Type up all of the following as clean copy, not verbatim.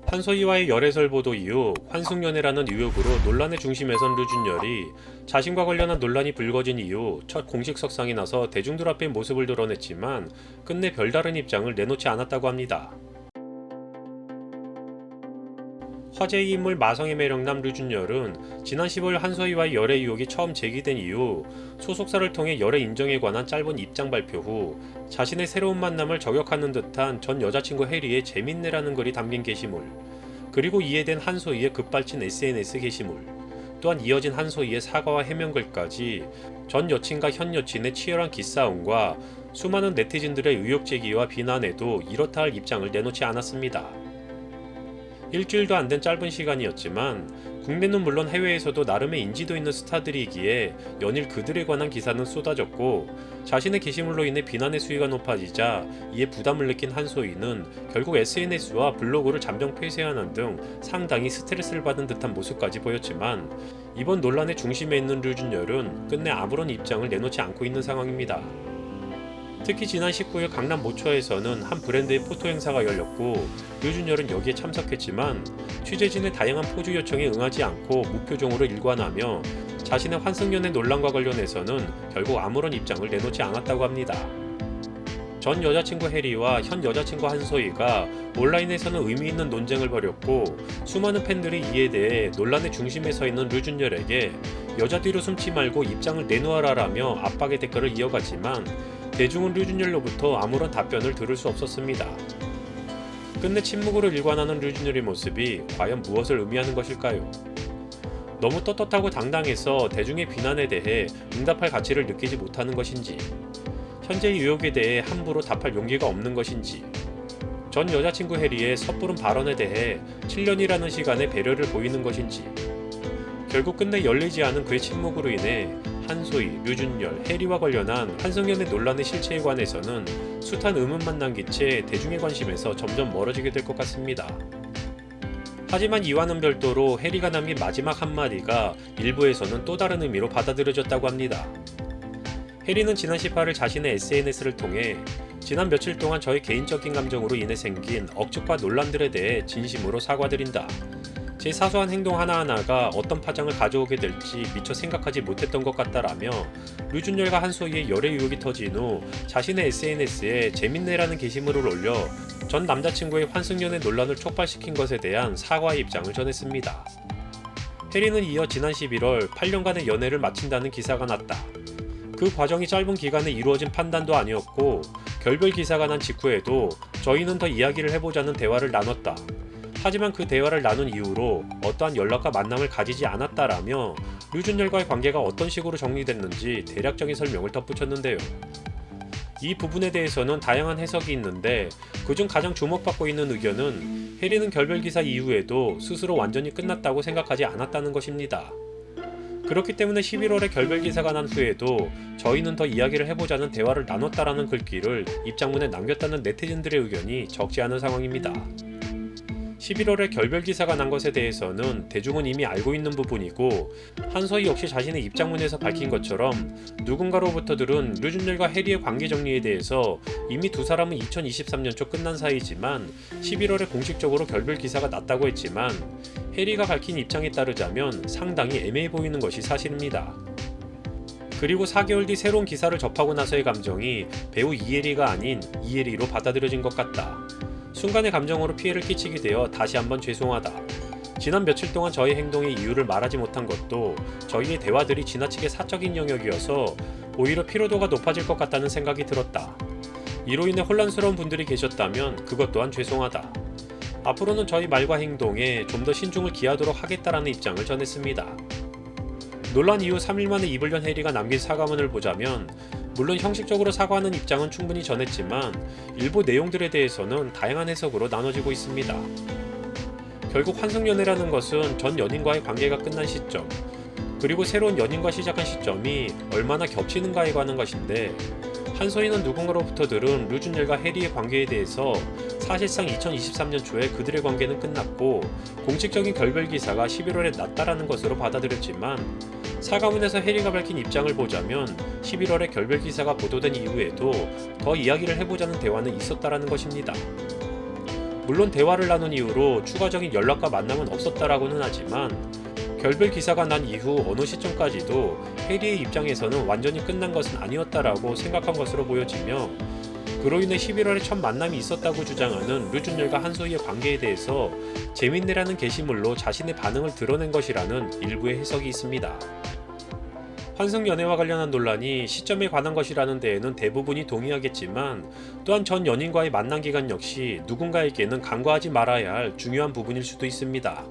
한소희와의 열애설 보도 이후 환승연애라는 의혹으로 논란의 중심에 선 류준열이 자신과 관련한 논란이 불거진 이후 첫 공식 석상이 나서 대중들 앞에 모습을 드러냈지만 끝내 별다른 입장을 내놓지 않았다고 합니다. 화제의 인물 마성의 매력남 류준열은 지난 10월 한소희와의 열애 의혹이 처음 제기된 이후 소속사를 통해 열애 인정에 관한 짧은 입장 발표 후 자신의 새로운 만남을 저격하는 듯한 전 여자친구 해리의 재밌네라는 글이 담긴 게시물, 그리고 이에 대한 한소희의 급발진 SNS 게시물, 또한 이어진 한소희의 사과와 해명글까지 전 여친과 현 여친의 치열한 기싸움과 수많은 네티즌들의 의혹 제기와 비난에도 이렇다 할 입장을 내놓지 않았습니다. 일주일도 안 된 짧은 시간이었지만 국내는 물론 해외에서도 나름의 인지도 있는 스타들이기에 연일 그들에 관한 기사는 쏟아졌고, 자신의 게시물로 인해 비난의 수위가 높아지자 이에 부담을 느낀 한소희는 결국 SNS와 블로그를 잠정 폐쇄하는 등 상당히 스트레스를 받은 듯한 모습까지 보였지만, 이번 논란의 중심에 있는 류준열은 끝내 아무런 입장을 내놓지 않고 있는 상황입니다. 특히 지난 19일 강남 모처에서는 한 브랜드의 포토 행사가 열렸고 류준열은 여기에 참석했지만 취재진의 다양한 포즈 요청에 응하지 않고 무표정으로 일관하며 자신의 환승연애 논란과 관련해서는 결국 아무런 입장을 내놓지 않았다고 합니다. 전 여자친구 해리와 현 여자친구 한소희가 온라인에서는 의미 있는 논쟁을 벌였고, 수많은 팬들이 이에 대해 논란의 중심에 서 있는 류준열에게 여자 뒤로 숨지 말고 입장을 내놓아라라며 압박의 댓글을 이어갔지만 대중은 류준열로부터 아무런 답변을 들을 수 없었습니다. 끝내 침묵으로 일관하는 류준열의 모습이 과연 무엇을 의미하는 것일까요? 너무 떳떳하고 당당해서 대중의 비난에 대해 응답할 가치를 느끼지 못하는 것인지, 현재의 의혹에 대해 함부로 답할 용기가 없는 것인지, 전 여자친구 해리의 섣부른 발언에 대해 7년이라는 시간에 배려를 보이는 것인지, 결국 끝내 열리지 않은 그의 침묵으로 인해 한소희, 류준열, 해리와 관련한 환승연애 논란의 실체에 관해서는 숱한 의문만 남긴 채 대중의 관심에서 점점 멀어지게 될 것 같습니다. 하지만 이와는 별도로 해리가 남긴 마지막 한마디가 일부에서는 또 다른 의미로 받아들여졌다고 합니다. 해리는 지난 18일 자신의 SNS를 통해 지난 며칠 동안 저의 개인적인 감정으로 인해 생긴 억측과 논란들에 대해 진심으로 사과드린다. 제 사소한 행동 하나하나가 어떤 파장을 가져오게 될지 미처 생각하지 못했던 것 같다라며 류준열과 한소희의 열애 의혹이 터진 후 자신의 SNS에 재밌네라는 게시물을 올려 전 남자친구의 환승연애 논란을 촉발시킨 것에 대한 사과의 입장을 전했습니다. 해리는 이어 지난 11월 8년간의 연애를 마친다는 기사가 났다. 그 과정이 짧은 기간에 이루어진 판단도 아니었고 결별 기사가 난 직후에도 저희는 더 이야기를 해보자는 대화를 나눴다. 하지만 그 대화를 나눈 이후로 어떠한 연락과 만남을 가지지 않았다라며 류준열과의 관계가 어떤 식으로 정리됐는지 대략적인 설명을 덧붙였는데요. 이 부분에 대해서는 다양한 해석이 있는데 그중 가장 주목받고 있는 의견은 해리는 결별 기사 이후에도 스스로 완전히 끝났다고 생각하지 않았다는 것입니다. 그렇기 때문에 11월에 결별 기사가 난 후에도 저희는 더 이야기를 해보자는 대화를 나눴다라는 글귀를 입장문에 남겼다는 네티즌들의 의견이 적지 않은 상황입니다. 11월에 결별 기사가 난 것에 대해서는 대중은 이미 알고 있는 부분이고, 한소희 역시 자신의 입장문에서 밝힌 것처럼 누군가로부터 들은 류준열과 해리의 관계 정리에 대해서 이미 두 사람은 2023년 초 끝난 사이지만 11월에 공식적으로 결별 기사가 났다고 했지만 해리가 밝힌 입장에 따르자면 상당히 애매해 보이는 것이 사실입니다. 그리고 4개월 뒤 새로운 기사를 접하고 나서의 감정이 배우 이혜리가 아닌 이혜리로 받아들여진 것 같다. 순간의 감정으로 피해를 끼치게 되어 다시 한번 죄송하다. 지난 며칠 동안 저의 행동의 이유를 말하지 못한 것도 저희의 대화들이 지나치게 사적인 영역이어서 오히려 피로도가 높아질 것 같다는 생각이 들었다. 이로 인해 혼란스러운 분들이 계셨다면 그것 또한 죄송하다. 앞으로는 저희 말과 행동에 좀 더 신중을 기하도록 하겠다라는 입장을 전했습니다. 논란 이후 3일 만에 입을 연 해리가 남긴 사과문을 보자면 물론 형식적으로 사과하는 입장은 충분히 전했지만 일부 내용들에 대해서는 다양한 해석으로 나눠지고 있습니다. 결국 환승연애라는 것은 전 연인과의 관계가 끝난 시점, 그리고 새로운 연인과 시작한 시점이 얼마나 겹치는가에 관한 것인데, 한소희는 누군가로부터 들은 류준열과 해리의 관계에 대해서 사실상 2023년 초에 그들의 관계는 끝났고 공식적인 결별 기사가 11월에 났다라는 것으로 받아들였지만, 사과문에서 해리가 밝힌 입장을 보자면 11월에 결별 기사가 보도된 이후에도 더 이야기를 해보자는 대화는 있었다라는 것입니다. 물론 대화를 나눈 이후로 추가적인 연락과 만남은 없었다라고는 하지만 결별 기사가 난 이후 어느 시점까지도 해리의 입장에서는 완전히 끝난 것은 아니었다라고 생각한 것으로 보여지며 그로 인해 11월에 첫 만남이 있었다고 주장하는 류준열과 한소희의 관계에 대해서 재밌네라는 게시물로 자신의 반응을 드러낸 것이라는 일부의 해석이 있습니다. 환승연애와 관련한 논란이 시점에 관한 것이라는 데에는 대부분이 동의하겠지만 또한 전 연인과의 만남 기간 역시 누군가에게는 간과하지 말아야 할 중요한 부분일 수도 있습니다.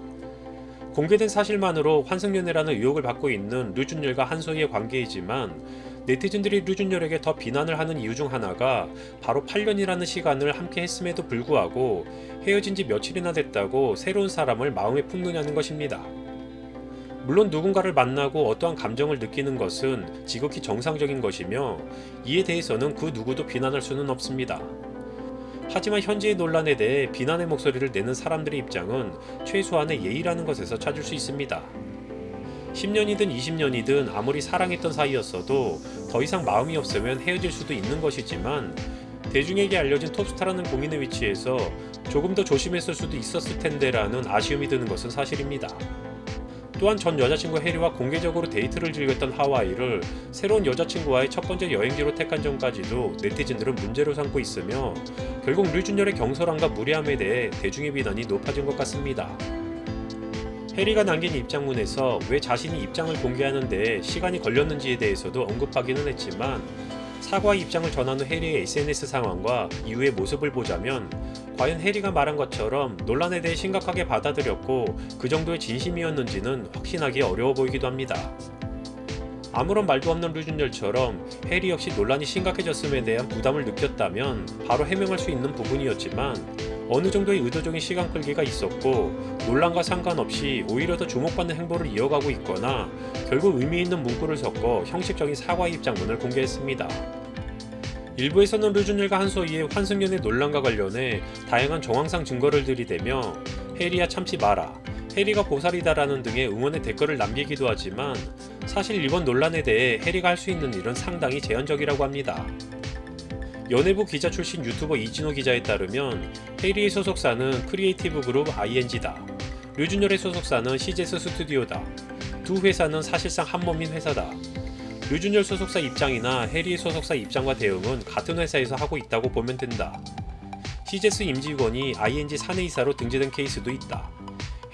공개된 사실만으로 환승연애라는 의혹을 받고 있는 류준열과 한소희의 관계이지만 네티즌들이 류준열에게 더 비난을 하는 이유 중 하나가 바로 8년이라는 시간을 함께 했음에도 불구하고 헤어진 지 며칠이나 됐다고 새로운 사람을 마음에 품느냐는 것입니다. 물론 누군가를 만나고 어떠한 감정을 느끼는 것은 지극히 정상적인 것이며 이에 대해서는 그 누구도 비난할 수는 없습니다. 하지만 현재의 논란에 대해 비난의 목소리를 내는 사람들의 입장은 최소한의 예의라는 것에서 찾을 수 있습니다. 10년이든 20년이든 아무리 사랑했던 사이였어도 더 이상 마음이 없으면 헤어질 수도 있는 것이지만 대중에게 알려진 톱스타라는 공인의 위치에서 조금 더 조심했을 수도 있었을 텐데라는 아쉬움이 드는 것은 사실입니다. 또한 전 여자친구 해리와 공개적으로 데이트를 즐겼던 하와이를 새로운 여자친구와의 첫 번째 여행지로 택한 점까지도 네티즌들은 문제로 삼고 있으며 결국 류준열의 경솔함과 무례함에 대해 대중의 비난이 높아진 것 같습니다. 해리가 남긴 입장문에서 왜 자신이 입장을 공개하는 데 시간이 걸렸는지에 대해서도 언급하기는 했지만 사과의 입장을 전한 후 해리의 SNS 상황과 이후의 모습을 보자면 과연 해리가 말한 것처럼 논란에 대해 심각하게 받아들였고 그 정도의 진심이었는지는 확신하기 어려워 보이기도 합니다. 아무런 말도 없는 류준열처럼 해리 역시 논란이 심각해졌음에 대한 부담을 느꼈다면 바로 해명할 수 있는 부분이었지만 어느 정도의 의도적인 시간 끌기가 있었고 논란과 상관없이 오히려 더 주목받는 행보를 이어가고 있거나 결국 의미 있는 문구를 섞어 형식적인 사과의 입장문을 공개했습니다. 일부에서는 류준열과 한소희의 환승연애 논란과 관련해 다양한 정황상 증거를 들이대며 해리야 참지 마라, 해리가 보살이다라는 등의 응원의 댓글을 남기기도 하지만 사실 이번 논란에 대해 해리가 할 수 있는 일은 상당히 제한적이라고 합니다. 연예부 기자 출신 유튜버 이진호 기자에 따르면 해리의 소속사는 크리에이티브 그룹 ING다. 류준열의 소속사는 CGS 스튜디오다. 두 회사는 사실상 한몸인 회사다. 류준열 소속사 입장이나 해리의 소속사 입장과 대응은 같은 회사에서 하고 있다고 보면 된다. CGS 임직원이 ING 사내이사로 등재된 케이스도 있다.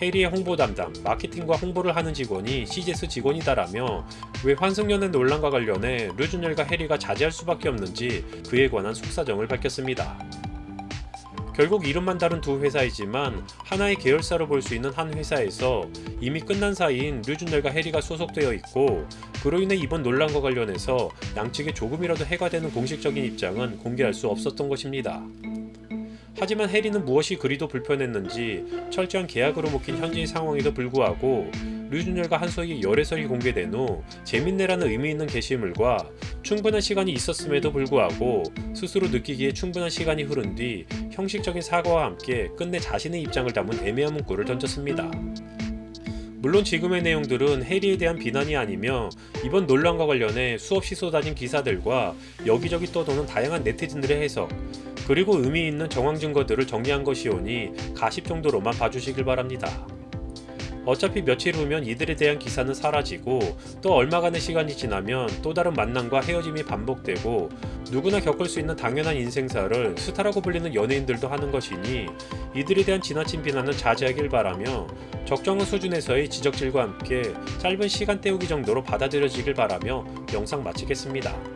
해리의 홍보 담당, 마케팅과 홍보를 하는 직원이 CGS 직원이다라며 왜 환승연애 논란과 관련해 류준열과 해리가 자제할 수밖에 없는지 그에 관한 속사정을 밝혔습니다. 결국 이름만 다른 두 회사이지만 하나의 계열사로 볼 수 있는 한 회사에서 이미 끝난 사이인 류준열과 해리가 소속되어 있고 그로 인해 이번 논란과 관련해서 양측에 조금이라도 해가 되는 공식적인 입장은 공개할 수 없었던 것입니다. 하지만 해리는 무엇이 그리도 불편했는지 철저한 계약으로 묶인 현재의 상황에도 불구하고 류준열과 한소희의 열애설이 공개된 후 재밌네라는 의미 있는 게시물과 충분한 시간이 있었음에도 불구하고 스스로 느끼기에 충분한 시간이 흐른 뒤 형식적인 사과와 함께 끝내 자신의 입장을 담은 애매한 문구를 던졌습니다. 물론 지금의 내용들은 해리에 대한 비난이 아니며 이번 논란과 관련해 수없이 쏟아진 기사들과 여기저기 떠도는 다양한 네티즌들의 해석 그리고 의미 있는 정황 증거들을 정리한 것이오니 가십 정도로만 봐주시길 바랍니다. 어차피 며칠 후면 이들에 대한 기사는 사라지고 또 얼마간의 시간이 지나면 또 다른 만남과 헤어짐이 반복되고 누구나 겪을 수 있는 당연한 인생사를 스타라고 불리는 연예인들도 하는 것이니 이들에 대한 지나친 비난은 자제하길 바라며 적정한 수준에서의 지적질과 함께 짧은 시간 때우기 정도로 받아들여지길 바라며 영상 마치겠습니다.